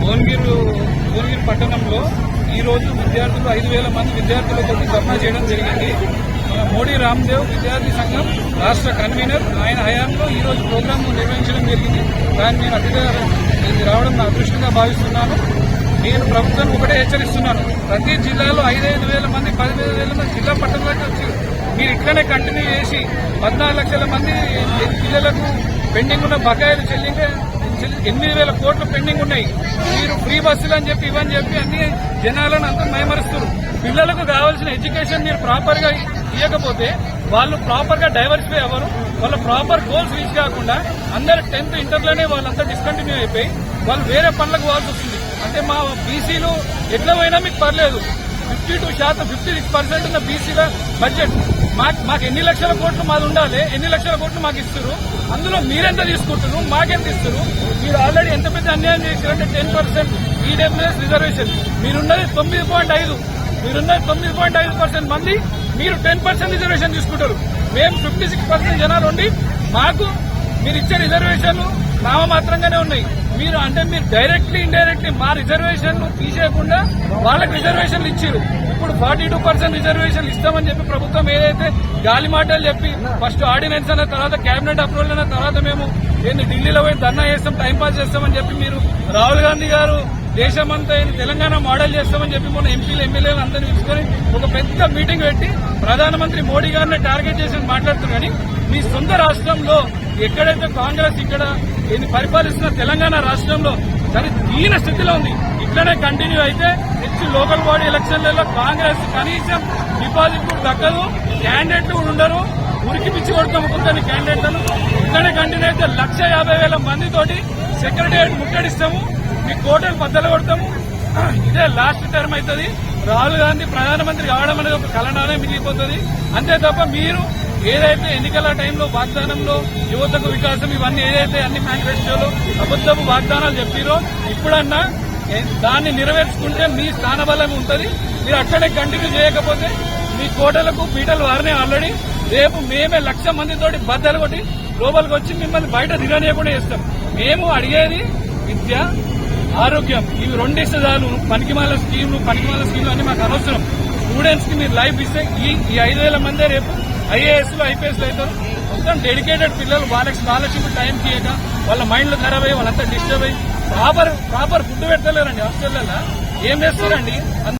భువనగిరి పట్టణంలో ఈరోజు విద్యార్థులు 5,000 మంది విద్యార్థులతో ధర్నా చేయడం జరిగింది. మోడీ రామ్దేవ్ విద్యార్థి సంఘం రాష్ట్ర కన్వీనర్ ఆయన హయాంలో ఈరోజు ప్రోగ్రాం నిర్వహించడం జరిగింది. దాన్ని నేను అతిథిగా రావడం నా అదృష్టంగా భావిస్తున్నాను. నేను ప్రభుత్వానికి ఒకటే హెచ్చరిస్తున్నాను, ప్రతి జిల్లాలో 5,000 మంది 15,000 మంది జిల్లా పట్టణంలోకి వచ్చి మీరు ఇట్లనే కంటిన్యూ చేసి 14 లక్షల మంది పిల్లలకు పెండింగ్ ఉన్న బకాయిలు చెల్లించే 8,000 కోట్లు పెండింగ్ ఉన్నాయి. మీరు ఫ్రీ బస్సులు అని చెప్పి ఇవని చెప్పి అన్ని జనాలను అంతా మైమరుస్తారు. పిల్లలకు కావాల్సిన ఎడ్యుకేషన్ మీరు ప్రాపర్ గా ఇవ్వకపోతే వాళ్ళు ప్రాపర్ గా డైవర్సిఫై అవ్వరు. వాళ్ళ ప్రాపర్ గోల్స్ రీచ్ కాకుండా అందరు 10th ఇంటర్లోనే వాళ్ళంతా డిస్కంటిన్యూ అయిపోయి వాళ్ళు వేరే పనులకు పోవాల్సి వస్తుంది. అంటే మా బీసీలు ఎట్లా పోయినా మీకు పర్లేదు, 52% 56% ఉన్న బీసీల బడ్జెట్ మాకు ఎన్ని లక్షల కోట్లు మాది ఉండాలి, ఎన్ని లక్షల కోట్లు మాకు ఇస్తారు, అందులో మీరెంత తీసుకుంటున్నారు, మాకెంత ఇస్తారు. మీరు ఆల్రెడీ ఎంత పెద్ద అన్యాయం చేశారంటే 10% ఈడబ్ల్యూఎస్ రిజర్వేషన్ మీరున్నది 9.5, మీరున్నది 9.5% మంది, మీరు 10% రిజర్వేషన్ తీసుకుంటారు. మేము 56% జనాలు ఉండి మాకు మీరు ఇచ్చే రిజర్వేషన్లు నామమాత్రంగానే ఉన్నాయి. మీరు డైరెక్ట్లీ ఇండైరెక్ట్లీ మా రిజర్వేషన్లు తీసేయకుండా వాళ్ళకి రిజర్వేషన్లు ఇచ్చారు. ఇప్పుడు 42% రిజర్వేషన్లు ఇస్తామని చెప్పి ప్రభుత్వం ఏదైతే గాలి మాటలు చెప్పి ఫస్ట్ ఆర్డినెన్స్ అన్న తర్వాత కేబినెట్ అప్రూవల్ అయిన తర్వాత మేము ఢిల్లీలో పోయి ధర్నా చేస్తాం, టైంపాస్ చేస్తామని చెప్పి మీరు రాహుల్ గాంధీ గారు దేశమంతా తెలంగాణ మోడల్ చేస్తామని చెప్పి మొన్న ఎంపీలు ఎమ్మెల్యేలు అందరినీ పిలుచుకొని ఒక పెద్ద మీటింగ్ పెట్టి ప్రధానమంత్రి మోడీ గారిని టార్గెట్ చేసి మాట్లాడుతున్నారు. కానీ మీ సొంత రాష్ట్రంలో ఎక్కడైతే కాంగ్రెస్ ఇక్కడ పరిపాలిస్తున్న తెలంగాణ రాష్ట్రంలో సరే దీన స్థితిలో ఉంది. ఇట్లనే కంటిన్యూ అయితే నెక్స్ట్ లోకల్ బాడీ ఎలక్షన్లలో కాంగ్రెస్ కనీసం డిపాజిట్ కూడా దక్కదు, క్యాండిడేట్లు కూడా ఉండరు, ఉరికి పిచ్చి కొడతాము కొందరిని క్యాండిడేట్లను. ఇట్లనే కంటిన్యూ అయితే 150,000 మందితోటి సెక్రటేరియట్ ముట్టడిస్తాము, మీ కోటలు బద్దలు కొడతాము. ఇదే లాస్ట్ టర్మ్ అవుతుంది. రాహుల్ గాంధీ ప్రధానమంత్రి కావడం అనేది ఒక కలనానే మిగిలిపోతుంది. అంతే తప్ప మీరు ఏదైతే ఎన్నికల టైంలో వాగ్దానంలో యువతకు వికాసం ఇవన్నీ ఏదైతే అన్ని మేనిఫెస్టోలో అబద్దపు వాగ్దానాలు చెప్పారో ఇప్పుడన్నా దాన్ని నెరవేర్చుకుంటే మీ స్థానబలం ఉంటుంది. మీరు అక్కడే కంటిన్యూ చేయకపోతే మీ కోటలకు పీటలు వారినే ఆల్రెడీ. రేపు మేమే 1,00,000 మందితోటి బద్దలు కొట్టి లోపలికి వచ్చి మిమ్మల్ని బయట తిరగనీయకుండా చేస్తాం. మేము అడిగేది విద్య, ఆరోగ్యం, ఇవి 2 ఇస్తే చాలు. పనికిమాల స్కీమ్లు అన్ని మాకు అనవసరం. స్టూడెంట్స్ కి మీరు లైఫ్ ఇస్తే ఈ 5,000 మందే రేపు ఐఏఎస్లు ఐపీఎస్లు అవుతారు. మొత్తం డెడికేటెడ్ పిల్లలు వాళ్ళకి స్కాలర్షిప్ టైం చేయక వాళ్ళ మైండ్లు ఖరాబ్ అయ్యి వాళ్ళంతా డిస్టర్బ్ అయ్యి ప్రాపర్ ఫుడ్ పెట్టలేరండి హాస్టల్లో. ఏం చేస్తారండి?